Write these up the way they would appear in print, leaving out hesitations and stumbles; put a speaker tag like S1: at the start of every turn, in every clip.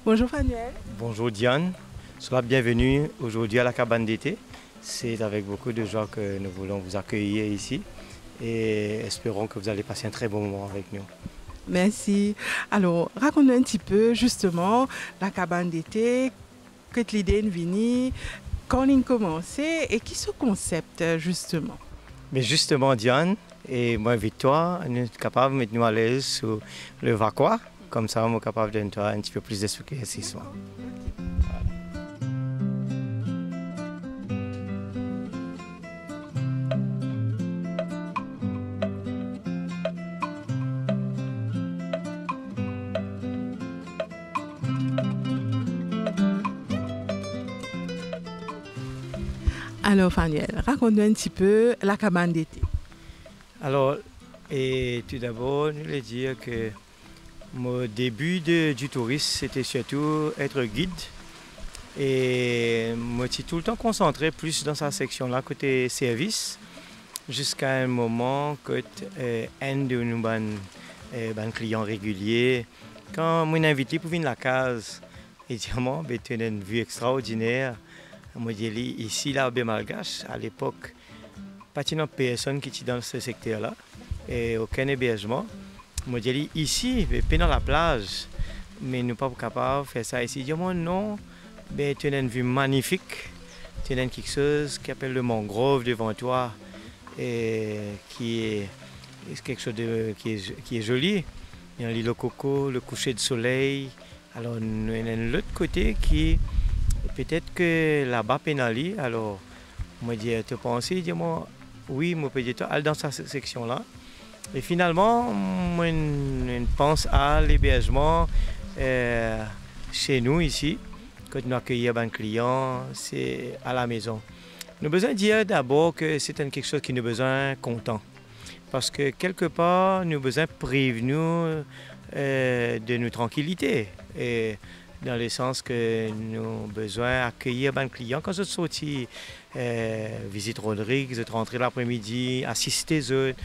S1: Bonjour Fanuel.
S2: Bonjour Diane, sois la bienvenue aujourd'hui à la cabane d'été. C'est avec beaucoup de joie que nous voulons vous accueillir ici et espérons que vous allez passer un très bon moment avec nous.
S1: Merci. Alors, raconte-nous un petit peu justement la cabane d'été, que l'idée est venue, quand elle a commencé et qui ce concept justement.
S2: Mais justement Diane, et moi invite-toi, nous sommes capables de mettre nous à l'aise sur le Vacois. Comme ça, on est capable de donner un petit peu plus d'expliquer ce soir.
S1: Alors Fanuel, raconte-nous un petit peu la cabane d'été.
S2: Alors, et tout d'abord, nous voulons dire que mon début du tourisme, c'était surtout être guide. Et moi, j'étais tout le temps concentré plus dans sa section-là, côté service, jusqu'à un moment que un de nos clients réguliers, quand on m'a invité pour venir à la case, et dit, moi, tu as une vue extraordinaire. Moi, je dis, ici, là, au Malgache, à l'époque, pas de personne qui était dans ce secteur-là, et aucun hébergement. Moi, je dis, ici, pas dans la plage, mais nous ne sommes pas capables de faire ça ici. Je dis, moi, non, mais tu as une vue magnifique, tu as quelque chose qui s'appelle le mangrove devant toi, et qui est quelque chose qui est joli. Il y a l'île au coco, le coucher de soleil. Alors, il y a l'autre côté qui, peut-être que là-bas, pénali. Alors, moi, je dis, tu penses, dis-moi, oui, moi, je peux dire, allez dans cette section-là. Et finalement, moi, je pense à l'hébergement chez nous ici. Quand nous accueillons un client, c'est à la maison. Nous avons besoin de dire d'abord que c'est quelque chose qui nous a besoin content. Parce que quelque part, nous avons besoin de prévenir de notre tranquillité. Et dans le sens que nous avons besoin d'accueillir un client. Quand je suis sorti visite Rodrigue, je suis rentré l'après-midi, assister eux.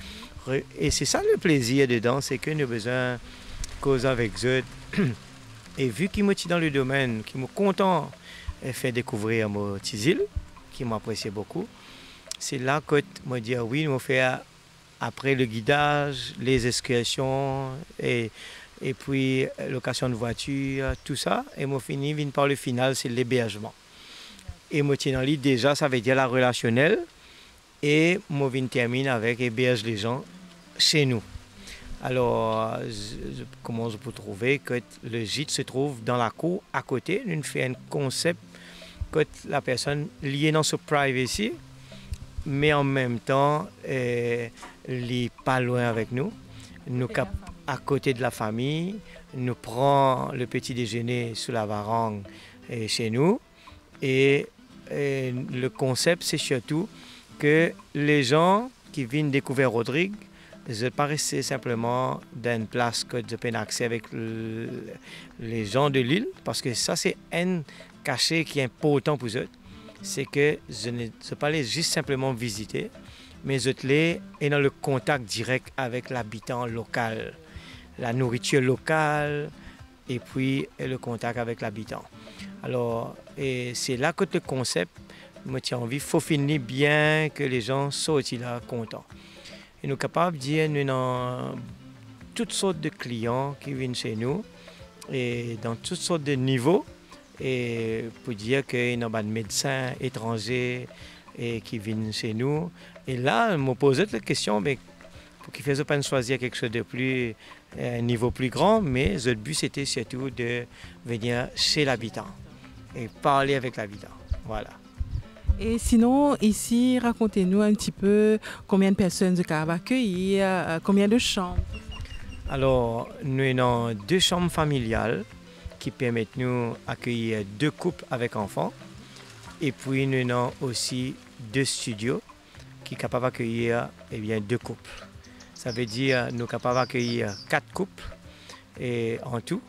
S2: Et c'est ça le plaisir dedans, c'est que nous avons besoin de causer avec eux. Et vu qu'ils me dans le domaine, qu'ils me content de faire découvrir mon petite île, qui m'apprécie beaucoup, c'est là que je me dis oui, nous faire après le guidage, les excursions et puis location de voiture, tout ça. Et moi fini par le final, c'est l'hébergement. Et moi tiens dans l'île déjà, ça veut dire la relationnelle. Et moi termine avec héberge les gens chez nous. Alors, comment je peux trouver que le gîte se trouve dans la cour à côté. Nous faisons un concept que la personne liée dans ce privacy, mais en même temps, elle n'est pas loin avec nous. Nous à côté de la famille, nous prenons le petit déjeuner sous la varangue chez nous. Et le concept, c'est surtout que les gens qui viennent découvrir Rodrigue, je ne pas rester simplement dans une place que je peux accès avec les gens de l'île, parce que ça, c'est un cachet qui est important pour eux. C'est que je ne peux pas aller juste simplement visiter, mais je suis dans le contact direct avec l'habitant local, la nourriture locale et puis le contact avec l'habitant. Alors, c'est là que le concept me tient envie. Il faut finir bien que les gens sortent là contents. Et nous sommes capables de dire nous avons toutes sortes de clients qui viennent chez nous et dans toutes sortes de niveaux. Et pour dire qu'il y a des médecins étrangers et qui viennent chez nous. Et là, je me posais la question, mais pour qu'ils fassent pas choisir quelque chose de plus, un niveau plus grand, mais le but c'était surtout de venir chez l'habitant et parler avec l'habitant. Voilà.
S1: Et sinon, ici, racontez-nous un petit peu combien de personnes vous avez accueillir, combien de chambres.
S2: Alors, nous avons 2 chambres familiales qui permettent nous d'accueillir 2 couples avec enfants. Et puis, nous avons aussi 2 studios qui sont capables d'accueillir 2 couples. Ça veut dire que nous sommes capables d'accueillir 4 couples et en tout,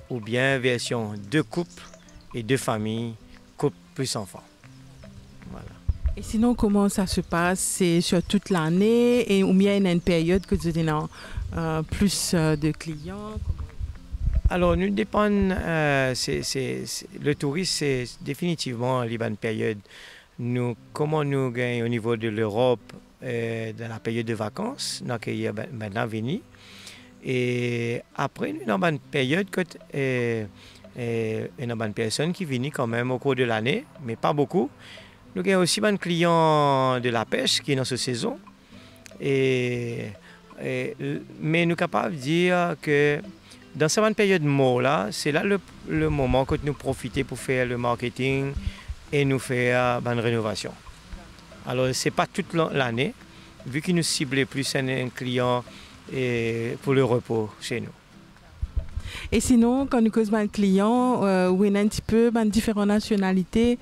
S2: ou bien version 2 couples et 2 familles, couple plus enfants. Voilà.
S1: Et sinon, comment ça se passe? C'est sur toute l'année et ou bien il y a une période que vous avez plus de clients?
S2: Alors, nous dépendons, le tourisme, c'est définitivement une bonne période. Comment nous gagnons au niveau de l'Europe, dans la période de vacances, nous accueillons maintenant venir. Et après, nous avons une période il y a une personne qui vient quand même au cours de l'année, mais pas beaucoup. Nous avons aussi des clients de la pêche qui est dans cette saison. Mais nous sommes capables de dire que dans cette période là, c'est là le moment que nous profitons pour faire le marketing et nous faire une rénovation. Alors, ce n'est pas toute l'année, vu que nous ciblons plus un client pour le repos chez nous.
S1: Et sinon, quand nous causons un client, où il y a un petit peu différentes nationalités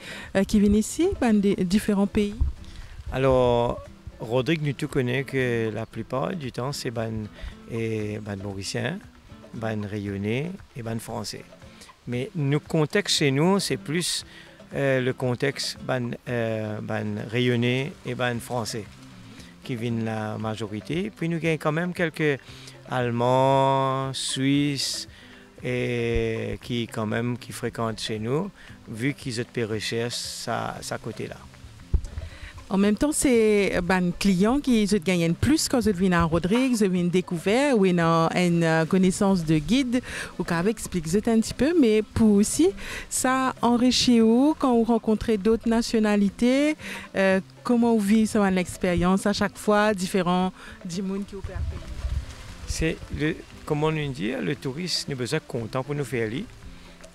S1: qui viennent ici, différents pays?
S2: Alors, Rodrigue, nous tout connaissons que la plupart du temps, c'est mauricien, rayonnais et français. Mais le contexte chez nous, c'est plus le contexte rayonnais et français qui viennent la majorité. Puis nous avons quand même quelques Allemands, Suisses et qui fréquentent chez nous, vu qu'ils ont des recherches à côté là.
S1: En même temps, c'est un client qui gagne plus quand ils viennent à Rodrigue, ils viennent découvrir, ou ils ont une connaissance de guide, ou qu'on explique un petit peu, mais pour aussi, ça enrichit où quand vous rencontrez d'autres nationalités, comment vous vivez l'expérience à chaque fois, différents monde qui vous permettent.
S2: C'est comment nous dire, le touriste n'a besoin de content pour nous faire lire.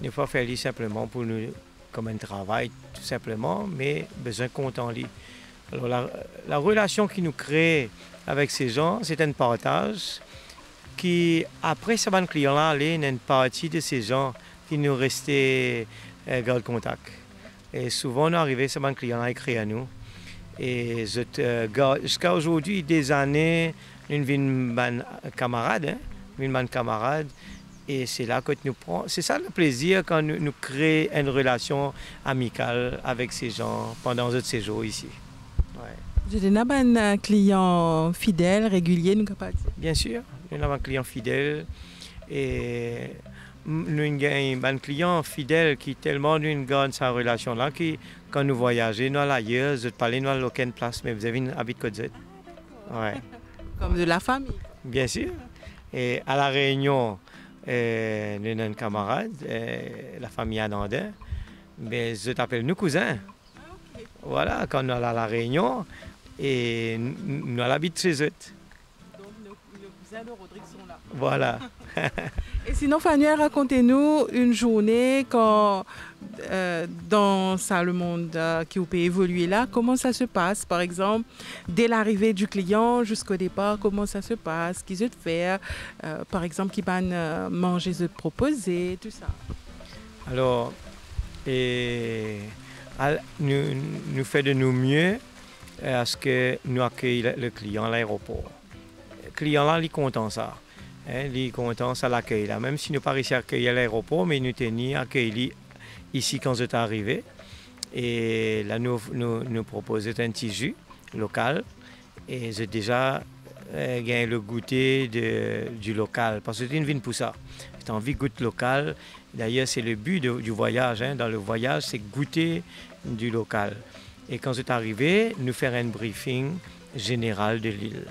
S2: Il ne faut pas faire lire simplement pour nous comme un travail, tout simplement, mais besoin de content lire. Alors la relation qui nous crée avec ces gens, c'est un partage qui, après ce client-là, il y a une partie de ces gens qui nous restaient garde contact. Et souvent, nous arrivons, ce client-là écrit à nous. Et jusqu'à aujourd'hui, des années, nous avons une camarade, et c'est là que nous prenons. C'est ça le plaisir quand nous créons une relation amicale avec ces gens pendant notre séjour ici.
S1: Vous avez un client fidèle, régulier, nous capable.
S2: Bien sûr, nous avons un client fidèle et nous avons un client fidèle qui tellement nous garde sa relation là que quand nous voyageons, nous allons ailleurs, je parle nous allons aucune place, mais vous avez une habit de ouais.
S1: Comme de la famille.
S2: Bien sûr. Et à la Réunion, nous avons un camarade, la famille Anandin, mais je t'appelle nous cousins. Okay. Voilà, quand nous allons à la Réunion. Et nous habitons chez eux.
S1: Donc nos cousins de Rodrigue sont là.
S2: Voilà.
S1: Et sinon, Fanny, racontez-nous une journée quand, dans ça, le monde qui peut évoluer là, comment ça se passe? Par exemple, dès l'arrivée du client jusqu'au départ, comment ça se passe? Qu'ils veulent faire? Par exemple, qui va manger, se proposer, tout ça.
S2: Alors, nous faisons de nous mieux à ce que nous accueillons le client à l'aéroport. Le client là, il est content ça. Il est content ça l'accueil là. Même si nous n'avons pas réussi à accueillir à l'aéroport, mais nous tenions à accueillir ici quand vous êtes arrivé. Et là, nous proposons un petit jus local. Et j'ai déjà gagné le goûter du local. Parce que c'est une vigne pour ça. J'ai envie de goûter local. D'ailleurs, c'est le but du voyage. Dans le voyage, c'est goûter du local. Et quand c'est arrivé, nous faire un briefing général de l'île.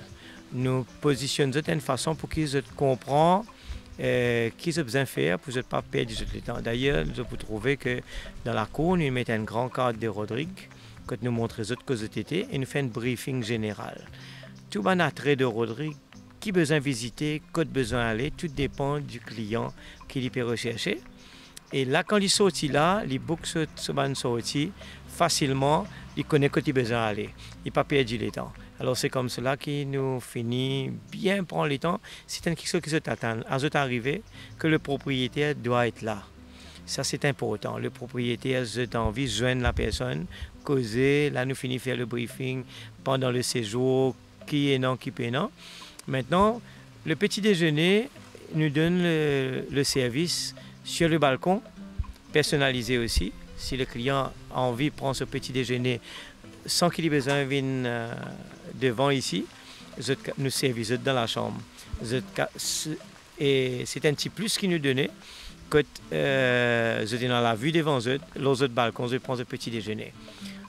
S2: Nous positionnons d'une façon pour qu'ils comprennent qu'ils ont besoin de faire pour ne pas perdre le temps. D'ailleurs, vous pouvez trouver que dans la cour, nous mettons un grand cadre de Rodrigue, que nous montrons les autres causes de TT, et nous faisons un briefing général. tout un attrait de Rodrigue, qui besoin visiter, quoi besoin aller, tout dépend du client qu'il peut rechercher. Et là, quand il sortit là, il book ce sorti facilement, il connaît quoi il besoin aller. Il n'a pas perdu le temps. Alors c'est comme cela qu'il nous finit bien prendre le temps. C'est quelque chose qui s'attend à ce arriver que le propriétaire doit être là. Ça c'est important. Le propriétaire a envie de joindre la personne, causer. Là nous finissons faire le briefing pendant le séjour, qui est non, qui est non. Maintenant, le petit déjeuner nous donne le service sur le balcon, personnalisé aussi. Si le client a envie de prendre ce petit déjeuner sans qu'il ait besoin de venir devant ici, nous servons dans la chambre. Et c'est un petit plus qui nous donnait. Quand je dans la vue devant eux, l'autre balcon, je prends ce petit déjeuner.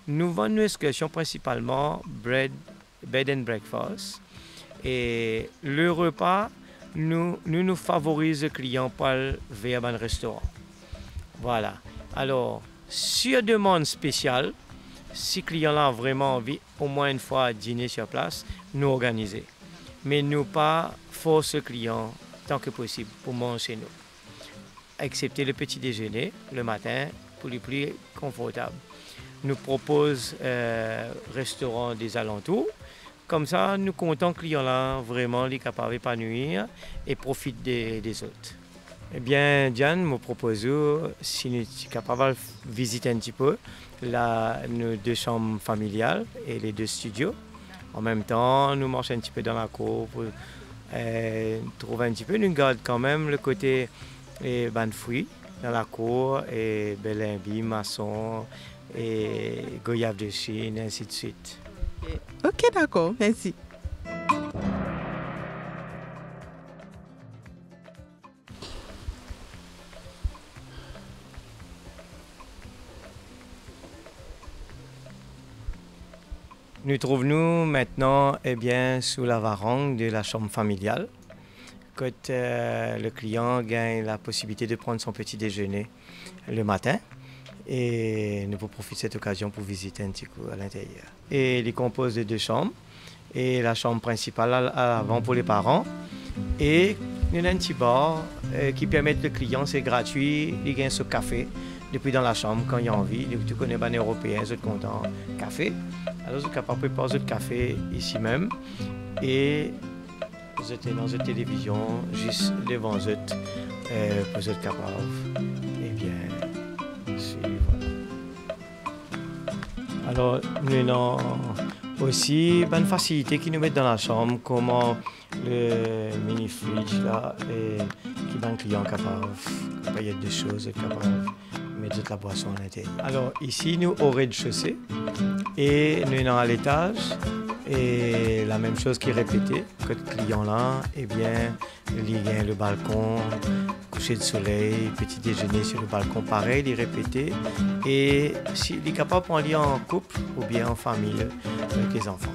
S2: Nous vendons une excursion principalement bed and breakfast. Et le repas, nous favorise le client pour aller vers un restaurant. Voilà. Alors, sur demande spéciale, si le client a vraiment envie, au moins une fois dîner sur place, nous organiser. Mais nous pas forcer le client tant que possible pour manger chez nous. Excepté le petit déjeuner le matin pour les plus confortables. Nous propose restaurant des alentours. Comme ça, nous comptons que le client-là vraiment est capable d'épanouir et profite des autres. Eh bien, Diane me propose, si nous sommes capables de visiter un petit peu nos 2 chambres familiales et les 2 studios. En même temps, nous marchons un petit peu dans la cour pour trouver un petit peu. Nous gardons quand même le côté ban fruits dans la cour, et belimbi, maçon, et goyave de Chine, ainsi de suite.
S1: Ok, d'accord, merci.
S2: Nous trouvons-nous maintenant sous la varangue de la chambre familiale. Quand le client gagne la possibilité de prendre son petit déjeuner le matin, et nous pouvons profiter de cette occasion pour visiter un petit coup à l'intérieur. Et il est composé de 2 chambres, et la chambre principale à l'avant pour les parents, et il y a un petit bar qui permet le client, c'est gratuit, il gagne ce café depuis dans la chambre quand il a envie. Tu connais les Européens, ils sont contents, café. Alors vous êtes capable de préparer votre café ici même, et vous êtes dans une télévision juste devant vous, vous êtes capable. Voilà. Alors, nous avons aussi une facilité qui nous met dans la chambre, comme le mini-fridge là, et qui est un client capable de payer des choses, capable de mettre de la boisson à l'intérieur. Alors, ici, nous au rez-de-chaussée, et nous sommes à l'étage, et la même chose qui est répétée, que le client là, il y a le balcon, coucher de soleil, petit déjeuner sur le balcon, pareil, il est répété. Et s'il est capable d'en aller en couple ou bien en famille avec les enfants.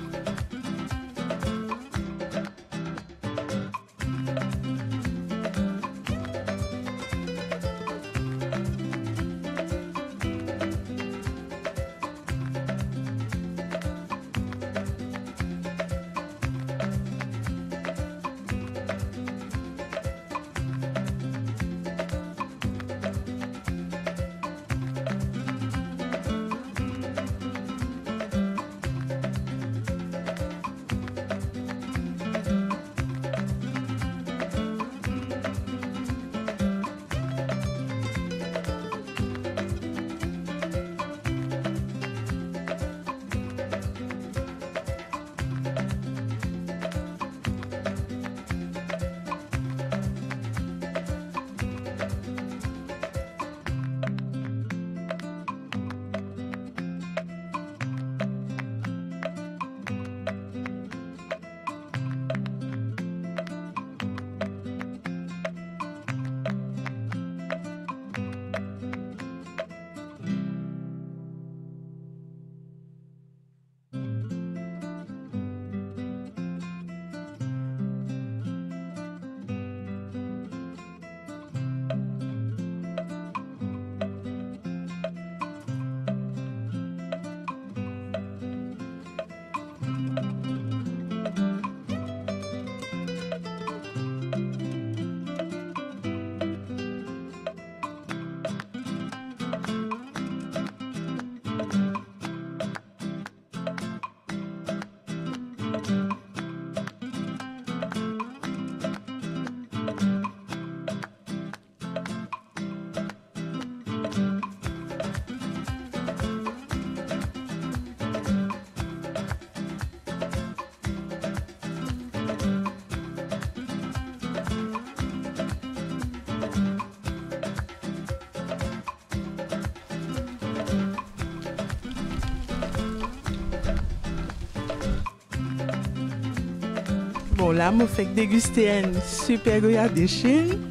S1: Alors là, je fais déguster une super goyave de Chine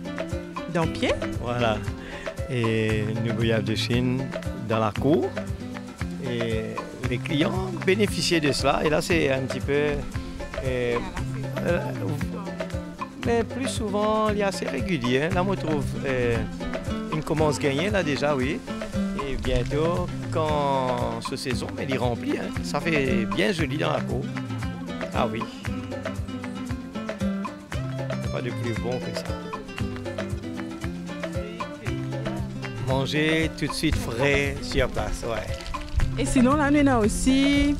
S1: dans le pied.
S2: Voilà. Et une goyave de Chine dans la cour. Et les clients bénéficiaient de cela. Et là, c'est un petit peu... mais plus souvent, il est assez régulier. Là, on trouve une commence gagnée, là déjà, oui. Et bientôt, quand ce saison, il est rempli. Hein. Ça fait bien joli dans la peau. Ah oui. Pas de plus bon que ça. Manger tout de suite frais sur place, ouais.
S1: Et sinon, là, nous avons aussi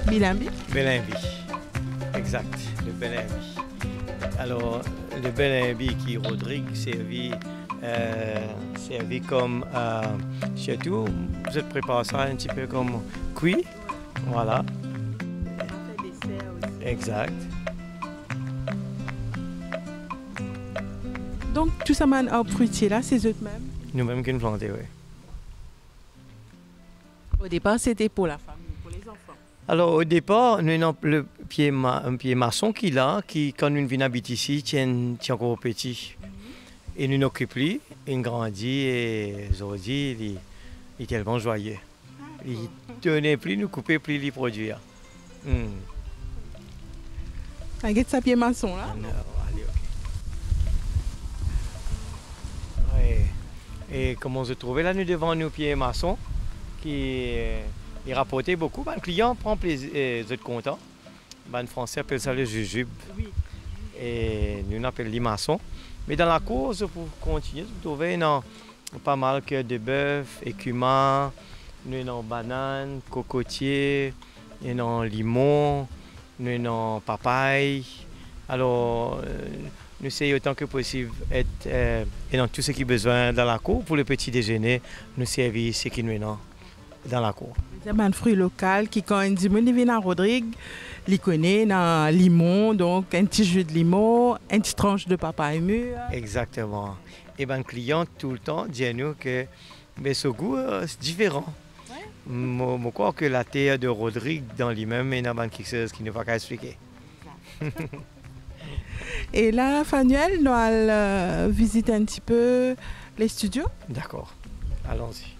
S1: Bilambi.
S2: Belimbi. Exact, le Belimbi. Alors, le Belimbi qui Rodrigue servi comme surtout, vous êtes préparé ça un petit peu comme cuit. Voilà. Exact.
S1: Donc, tout ça, man, arbre fruitier là, c'est eux-mêmes.
S2: Nous-mêmes qui nous plantons, oui.
S1: Au départ, c'était pour la famille, pour les enfants.
S2: Alors, au départ, nous avons un pied maçon qui, quand nous venons habiter ici, tient encore petit. Et nous nous occupons, il grandit et aujourd'hui, il est tellement joyeux. Il ne tenait plus, nous couper plus, les produire.
S1: Ça guette sa pied maçon là.
S2: Non, allez, ok. Ouais. Et comment se trouver là, nous devant nos pieds maçons qui rapportait beaucoup. Le client prend plaisir, vous êtes content. Les Français appellent ça le jujube.
S1: Oui.
S2: Et nous appelons les maçons. Mais dans la course, pour continuer, vous trouvez pas mal que de bœuf, écumant, nous avons banane, cocotier, nous avons limon, nous avons papaye. Alors, nous essayons autant que possible d'être dans tout ce qui est besoin dans la cour. Pour le petit déjeuner, nous servons ce qui nous est dans la cour.
S1: C'est un fruit local qui, quand on dit que vient à Rodrigue, il connaît dans limon, donc un petit jus de limon, une petite tranche de papaye mûre.
S2: Exactement. Et le client, tout le temps, dit à nous que ce goût, c'est différent. Je crois que la terre de Rodrigue dans lui-même est quelque chose qui ne va pas expliquer.
S1: Et là, Fanuel, nous allons visiter un petit peu les studios.
S2: D'accord, allons-y.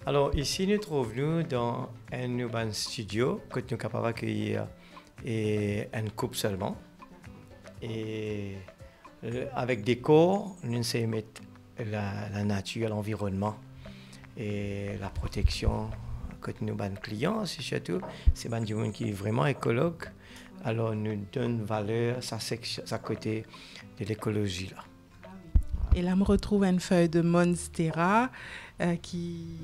S2: Alors ici, nous trouvons dans un urban studio que nous sommes capables d'accueillir une coupe seulement. Et avec des corps, nous essayons de mettre la nature, l'environnement et la protection que nous avons clients, c'est surtout, c'est un monde qui est vraiment écologue. Alors nous donne valeur à sa côté de l'écologie là.
S1: Et là, on retrouve une feuille de Monstera qui,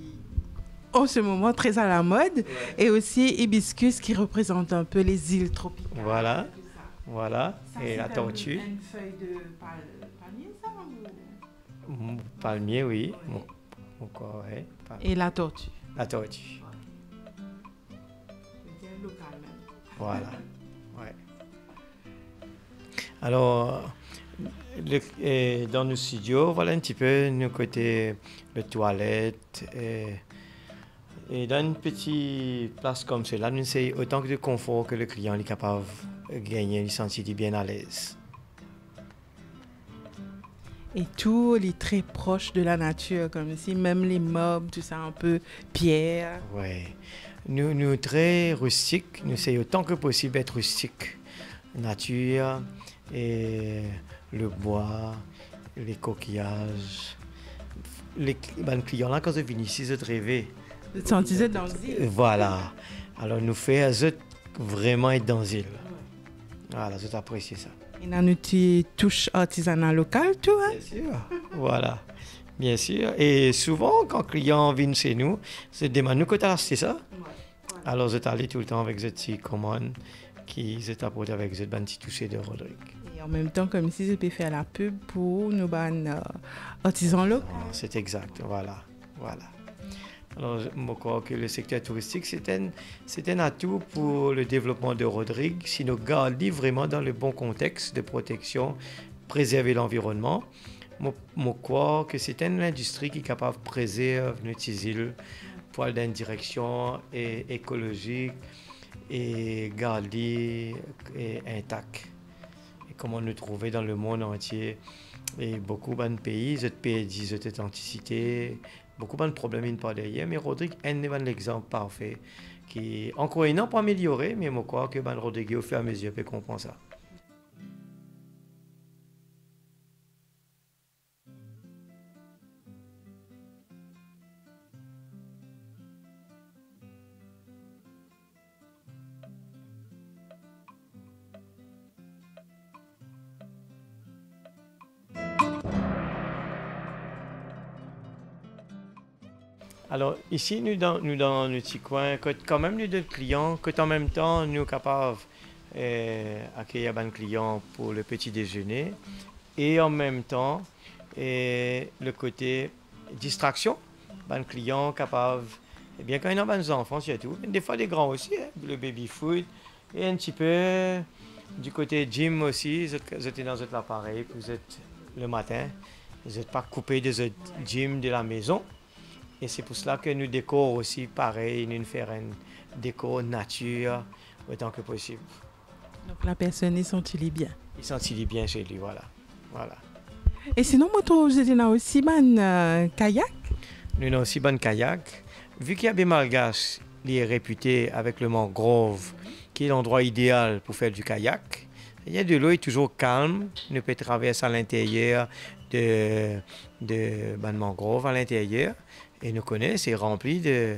S1: en ce moment, très à la mode. Ouais. Et aussi hibiscus qui représente un peu les îles tropicales.
S2: Voilà, voilà.
S1: Ça,
S2: et la tortue.
S1: Une feuille de palmier, ça ou...
S2: Palmier, oui.
S1: Ouais. Ouais. Et la tortue.
S2: La tortue.
S1: C'est local même.
S2: Voilà. Ouais. Alors... dans nos studios, voilà un petit peu nos côtés de toilette. Et dans une petite place comme celle-là, nous essayons autant que de confort que le client est capable de gagner, il se sentit bien à l'aise.
S1: Et tout est très proche de la nature, comme ici, même les meubles, tout ça, un peu pierre.
S2: Oui. Nous très rustiques, nous essayons autant que possible d'être rustiques. Nature et le bois, les coquillages. Les clients là, quand ils viennent ici, ils rêvent.
S1: Ils sont dans l'île.
S2: Voilà. Alors nous faisons vraiment être dans l'île. Voilà, je t'apprécie ça.
S1: Et dans une petite touche artisanale locale, tout, hein?
S2: Bien sûr. Voilà. Bien sûr. Et souvent, quand les clients viennent chez nous, ils demandent nous, quand tu as acheté ça? Voilà. Alors je t'allais tout le temps avec cette petite commande qui s'est apportée avec cette petite touche de Rodrigue.
S1: Et en même temps, comme si je peux faire la pub pour nos artisans locaux.
S2: C'est exact, voilà. Alors, je crois que le secteur touristique, c'est un atout pour le développement de Rodrigue, si nous gardons vraiment dans le bon contexte de protection, préserver l'environnement je crois que c'est une industrie qui est capable de préserver notre île pour aller dans une direction écologique et garder intact. Et comment nous trouver dans le monde entier. Et beaucoup de pays, ce pays dit cette authenticité, beaucoup de problèmes par derrière, mais Rodrigue est un exemple parfait qui encore un an pour améliorer, mais je crois que Rodrigue au fur et à mesure peut comprendre ça. Alors ici, nous dans le petit coin, quand même nous deux clients, que en même temps nous sommes capables d'accueillir un client pour le petit déjeuner et en même temps le côté distraction, un client capable, et bien quand il y a des enfants surtout, des fois des grands aussi, le baby food et un petit peu du côté gym aussi, vous êtes dans votre appareil, vous êtes le matin, vous n'êtes pas coupé de votre gym de la maison. Et c'est pour cela que nous décorons aussi pareil, nous faisons une déco nature autant que possible.
S1: Donc la personne est sentie bien.
S2: Il sentit bien chez lui, voilà.
S1: Et sinon, vous avez aussi un kayak?
S2: Nous avons aussi un kayak. Vu qu'il y a des malgaches, il est réputé avec le mangrove, qui est l'endroit idéal pour faire du kayak. Il y a de l'eau toujours calme, nous pouvons traverser à l'intérieur de mangrove à l'intérieur. Et nous connaissons, c'est rempli de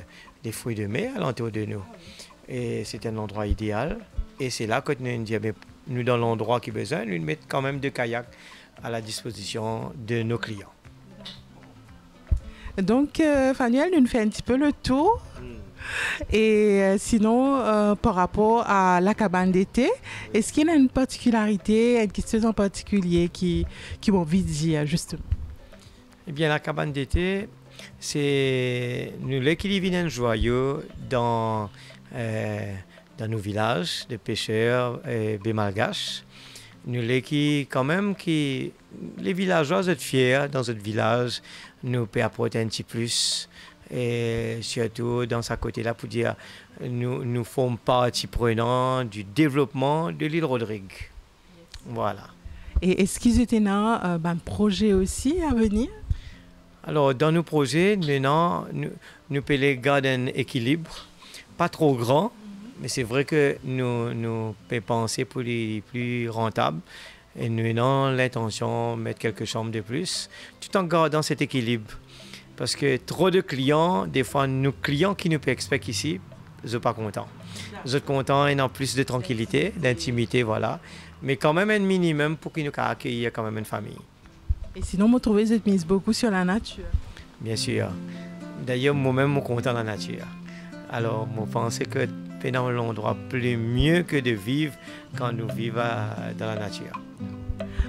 S2: fruits de mer à l'entour de nous. Et c'est un endroit idéal. Et c'est là que nous dans l'endroit qui est besoin, nous mettons quand même de kayak à la disposition de nos clients.
S1: Donc, Fanuel, nous fait un petit peu le tour. Et sinon, par rapport à la cabane d'été, est-ce qu'il y a une particularité, une question en particulier qui m'a envie de dire, justement?
S2: Eh bien, la cabane d'été, c'est l'équilibre joyeux dans nos villages de pêcheurs et des malgaches. Nous quand même les villageois sont fiers dans notre village, nous peut apporter un petit plus et surtout dans ce côté-là pour dire nous faisons partie prenante du développement de l'île Rodrigue. Voilà.
S1: Et est-ce qu'ils étaient dans un projet aussi à venir?
S2: Alors, dans nos projets, maintenant, nous pouvons les garder un équilibre, pas trop grand, mais c'est vrai que nous pouvons penser pour les plus rentables. Et nous avons l'intention de mettre quelques chambres de plus, tout en gardant cet équilibre. Parce que trop de clients, des fois, nos clients qui nous expectent ici, ils ne sont pas contents. Ils sont contents et ont plus de tranquillité, d'intimité, voilà. Mais quand même un minimum pour qu'ils nous accueillent quand même une famille.
S1: Et sinon, vous trouvez que vous mise beaucoup sur la nature?
S2: Bien sûr. D'ailleurs, moi-même, je suis content de la nature. Alors, je pense que c'est un endroit plus mieux que de vivre quand nous vivons dans la nature.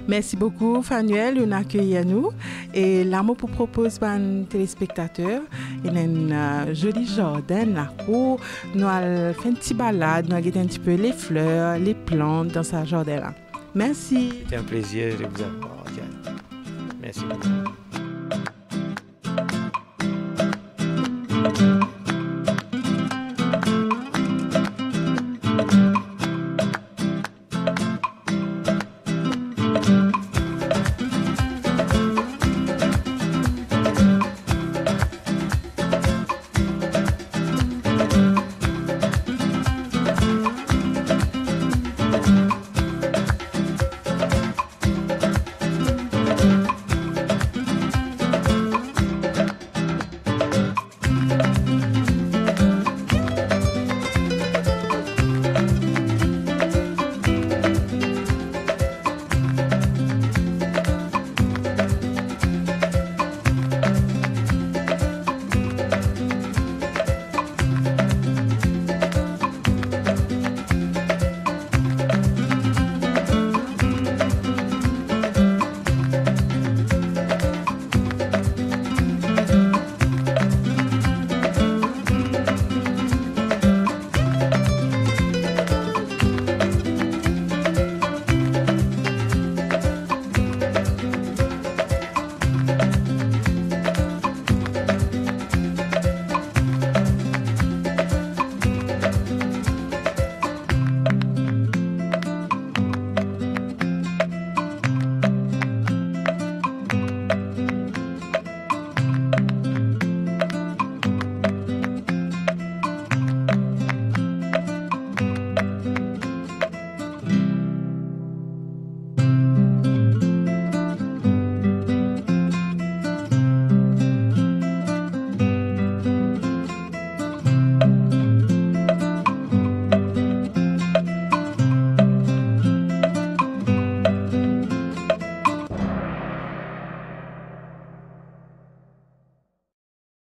S1: Merci beaucoup, Fanuel, de nous accueillir à nous. Et là, je vous propose à un téléspectateur, il y a un joli jardin là où nous allons faire une petite balade, nous allons regarder un petit peu les fleurs, les plantes dans ce jardin-là. Merci.
S2: C'était un plaisir de vous avoir. Merci beaucoup.